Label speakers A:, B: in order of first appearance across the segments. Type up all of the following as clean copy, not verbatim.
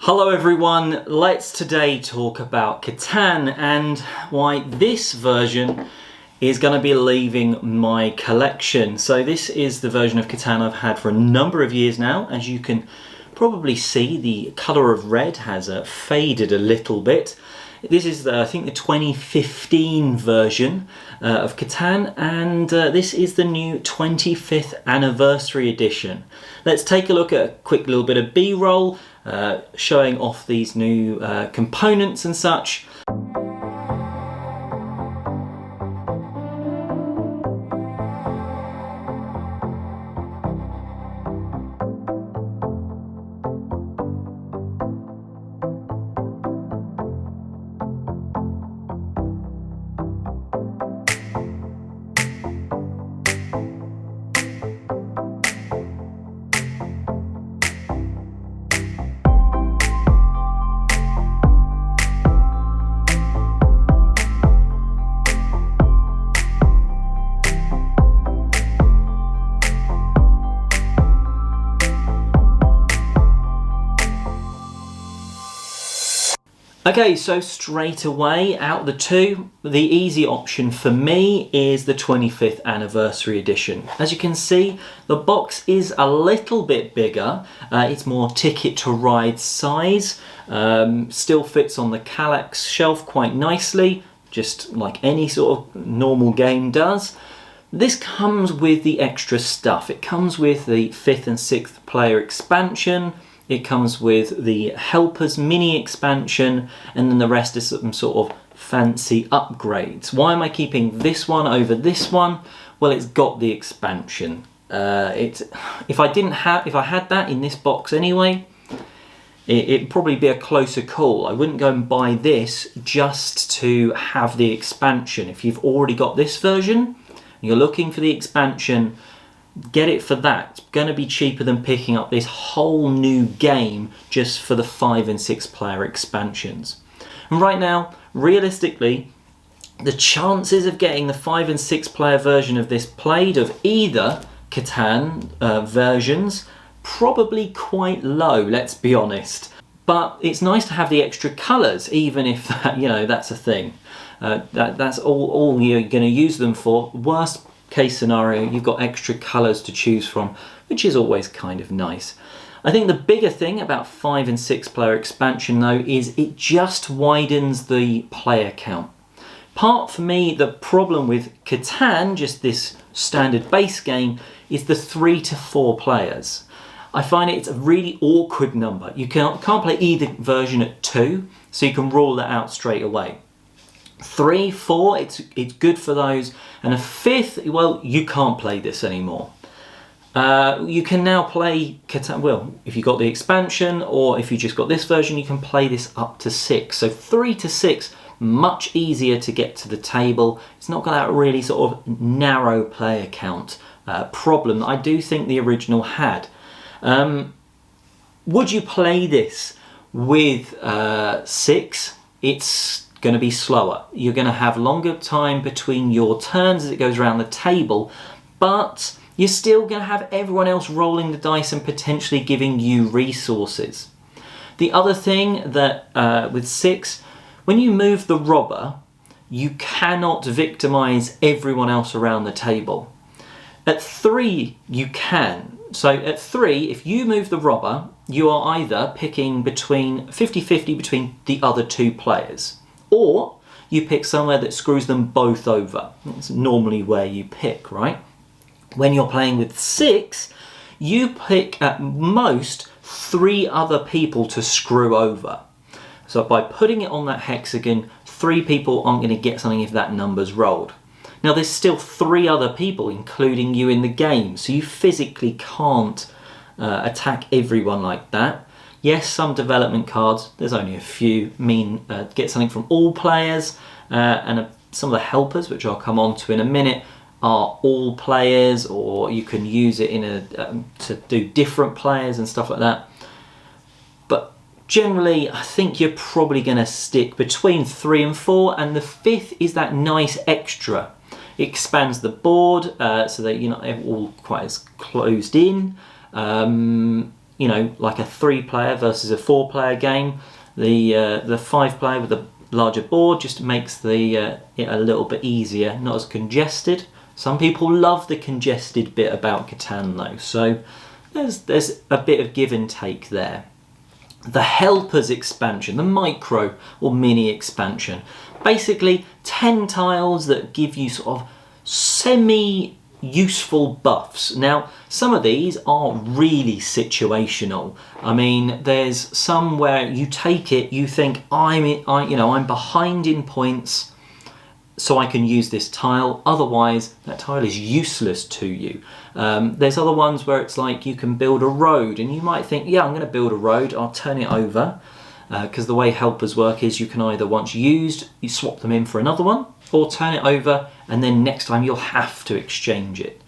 A: Hello everyone, let's today talk about Catan and why this version is going to be leaving my collection. So this is the version of Catan I've had for a number of years now. As you can probably see, the colour of red has faded a little bit. This is, I think, the 2015 version of Catan, and this is the new 25th anniversary edition. Let's take a look at a quick little bit of B-roll, showing off these new components and such. Okay, so straight away out the two, the easy option for me is the 25th anniversary edition. As you can see, the box is a little bit bigger. It's more Ticket to Ride size. Still fits on the Kallax shelf quite nicely, just like any sort of normal game does. This comes with the extra stuff. It comes with the 5th and 6th player expansion. It comes with the Helpers mini expansion, and then the rest is some sort of fancy upgrades. Why am I keeping this one over this one? Well, it's got the expansion. If I had that in this box anyway, it'd probably be a closer call. I wouldn't go and buy this just to have the expansion. If you've already got this version, and you're looking for the expansion, get it for that. It's going to be cheaper than picking up this whole new game just for the 5 and 6 player expansions. And right now, realistically, the chances of getting the 5 and 6 player version of this played of either Catan versions, probably quite low, let's be honest. But it's nice to have the extra colours, even if that, that's a thing. That's all you're going to use them for. Worst case scenario, you've got extra colours to choose from, which is always kind of nice. I think the bigger thing about 5 and 6 player expansion though is it just widens the player count. Part for me, the problem with Catan, just this standard base game, is the 3 to 4 players. I find it's a really awkward number. You can't play either version at 2, so you can rule that out straight away. 3, 4, it's good for those, and a 5th, well, you can't play this anymore. You can now play Catan, well, if you got the expansion, or if you just got this version, you can play this up to 6. So 3 to 6, much easier to get to the table. It's not got that really sort of narrow player count problem that I do think the original had. Would you play this with 6? It's going to be slower. You're going to have longer time between your turns as it goes around the table, but you're still going to have everyone else rolling the dice and potentially giving you resources. The other thing that with 6, when you move the robber, you cannot victimize everyone else around the table. At 3, you can. So at 3, if you move the robber, you are either picking between 50-50 between the other 2 players, or you pick somewhere that screws them both over. That's normally where you pick, right? When you're playing with 6, you pick at most 3 other people to screw over. So by putting it on that hexagon, 3 people aren't going to get something if that number's rolled. Now there's still 3 other people, including you in the game, so you physically can't attack everyone like that. Yes, some development cards, there's only a few, mean get something from all players, and some of the helpers, which I'll come on to in a minute, are all players, or you can use it in to do different players and stuff like that. But generally, I think you're probably going to stick between 3 and 4, and the 5th is that nice extra. It expands the board so that you're not all quite as closed in. you know, like a 3-player versus a 4-player game. The 5-player with the larger board just makes the it a little bit easier, not as congested. Some people love the congested bit about Catan though, so there's a bit of give and take there. The Helpers expansion, the micro or mini expansion, basically 10 tiles that give you sort of semi-useful buffs. Now, some of these are really situational. I mean, there's some where you take it, you think I'm behind in points, so I can use this tile, otherwise that tile is useless to you. There's other ones where it's like you can build a road and you might think, yeah, I'm going to build a road, I'll turn it over, because the way helpers work is you can either, once used, you swap them in for another one, or turn it over and then next time you'll have to exchange it.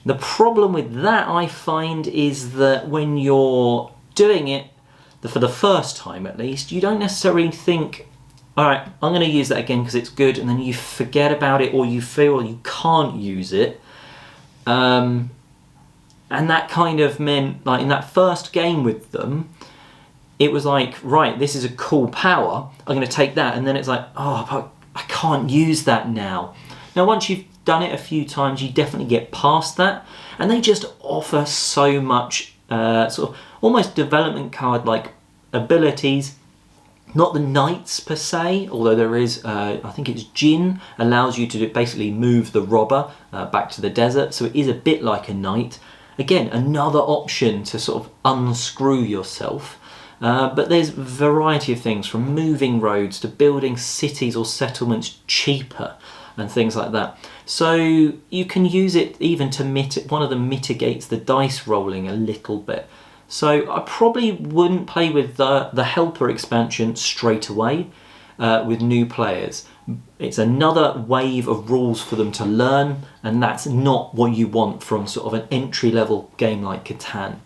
A: The problem with that, I find, is that when you're doing it for the first time at least, you don't necessarily think, all right, I'm going to use that again because it's good, and then you forget about it or you feel you can't use it. And that kind of meant, like in that first game with them, it was like, right, this is a cool power, I'm going to take that, and then it's like, oh, but I can't use that now. Now, once you've done it a few times, you definitely get past that, and they just offer so much sort of almost development card-like abilities. Not the knights per se, although there is, I think it's Jin, allows you to basically move the robber back to the desert, so it is a bit like a knight. Again, another option to sort of unscrew yourself. But there's a variety of things, from moving roads to building cities or settlements cheaper and things like that. So you can use it even to one of them mitigates the dice rolling a little bit. So I probably wouldn't play with the Helper expansion straight away with new players. It's another wave of rules for them to learn, and that's not what you want from sort of an entry-level game like Catan.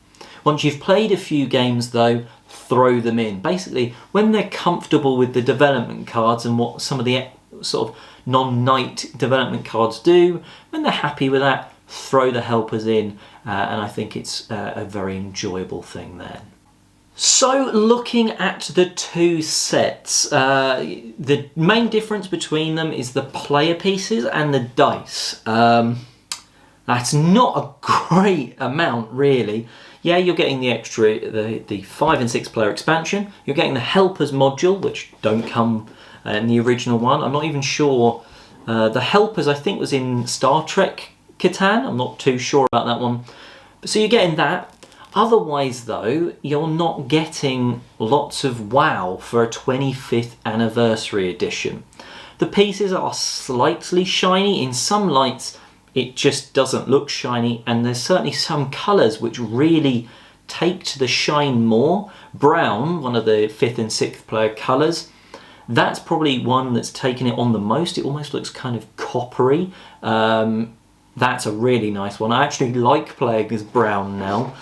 A: Once you've played a few games though, throw them in. Basically, when they're comfortable with the development cards and what some of the sort of non-knight development cards do, when they're happy with that, throw the Helpers in, and I think it's a very enjoyable thing then. So looking at the two sets, the main difference between them is the player pieces and the dice. That's not a great amount really. Yeah, you're getting the extra, the 5 and 6 player expansion, you're getting the Helpers module, which don't come in the original one. I'm not even sure, the Helpers I think was in Star Trek Catan, I'm not too sure about that one. So you're getting that. Otherwise though, you're not getting lots of WoW for a 25th anniversary edition. The pieces are slightly shiny. In some lights it just doesn't look shiny, and there's certainly some colours which really take to the shine more. Brown, one of the 5th and 6th player colours, that's probably one that's taken it on the most. It almost looks kind of coppery. That's a really nice one. I actually like playing as brown now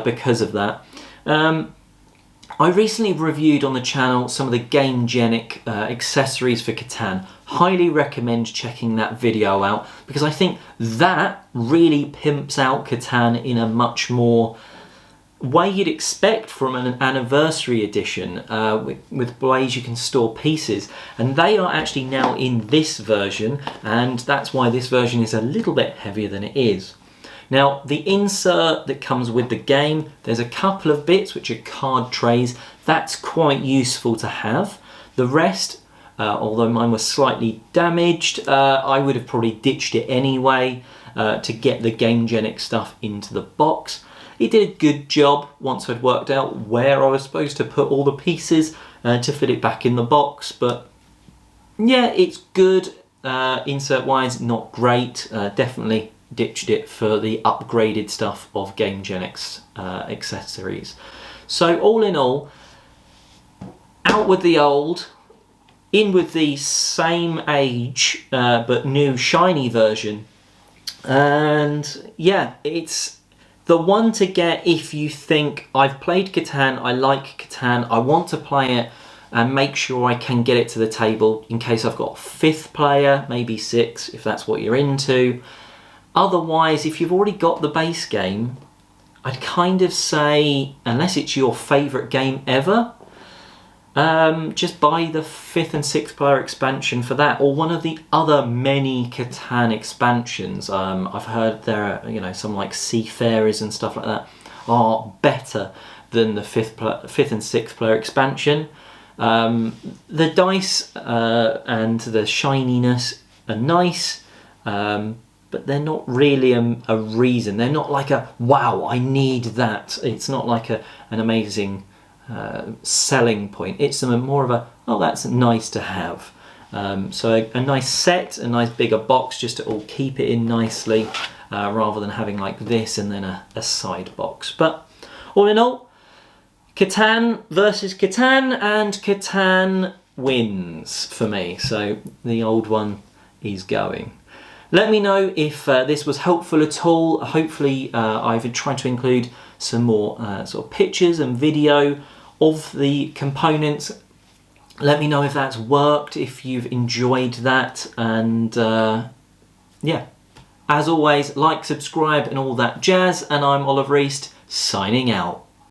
A: because of that. I recently reviewed on the channel some of the Gamegenic accessories for Catan. Highly recommend checking that video out because I think that really pimps out Catan in a much more way you'd expect from an anniversary edition with ways you can store pieces, and they are actually now in this version, and that's why this version is a little bit heavier than it is. Now the insert that comes with the game, there's a couple of bits which are card trays. That's quite useful to have. The rest, although mine was slightly damaged, I would have probably ditched it anyway to get the Gamegenic stuff into the box. It did a good job once I'd worked out where I was supposed to put all the pieces to fit it back in the box, but yeah, it's good. Insert wise, not great. Definitely ditched it for the upgraded stuff of Gamegenic's accessories. So all in all, out with the old, in with the same age but new shiny version, and yeah, it's the one to get if you think, I've played Catan, I like Catan, I want to play it and make sure I can get it to the table in case I've got a 5th player, maybe 6 if that's what you're into. Otherwise, if you've already got the base game, I'd kind of say, unless it's your favourite game ever, just buy the 5th and 6th player expansion for that, or one of the other many Catan expansions. I've heard there are, you know, some like Seafarers and stuff like that are better than the 5th and 6th player expansion. The dice and the shininess are nice, but they're not really a reason. They're not like a, wow, I need that. It's not like an amazing selling point. It's more of a, oh, that's nice to have. So a nice set, a nice bigger box just to all keep it in nicely, rather than having like this and then a side box. But all in all, Catan versus Catan, and Catan wins for me. So the old one is going. Let me know if this was helpful at all. Hopefully I've tried to include some more sort of pictures and video of the components. Let me know if that's worked, if you've enjoyed that, and yeah. As always, like, subscribe and all that jazz, and I'm Oliver East, signing out.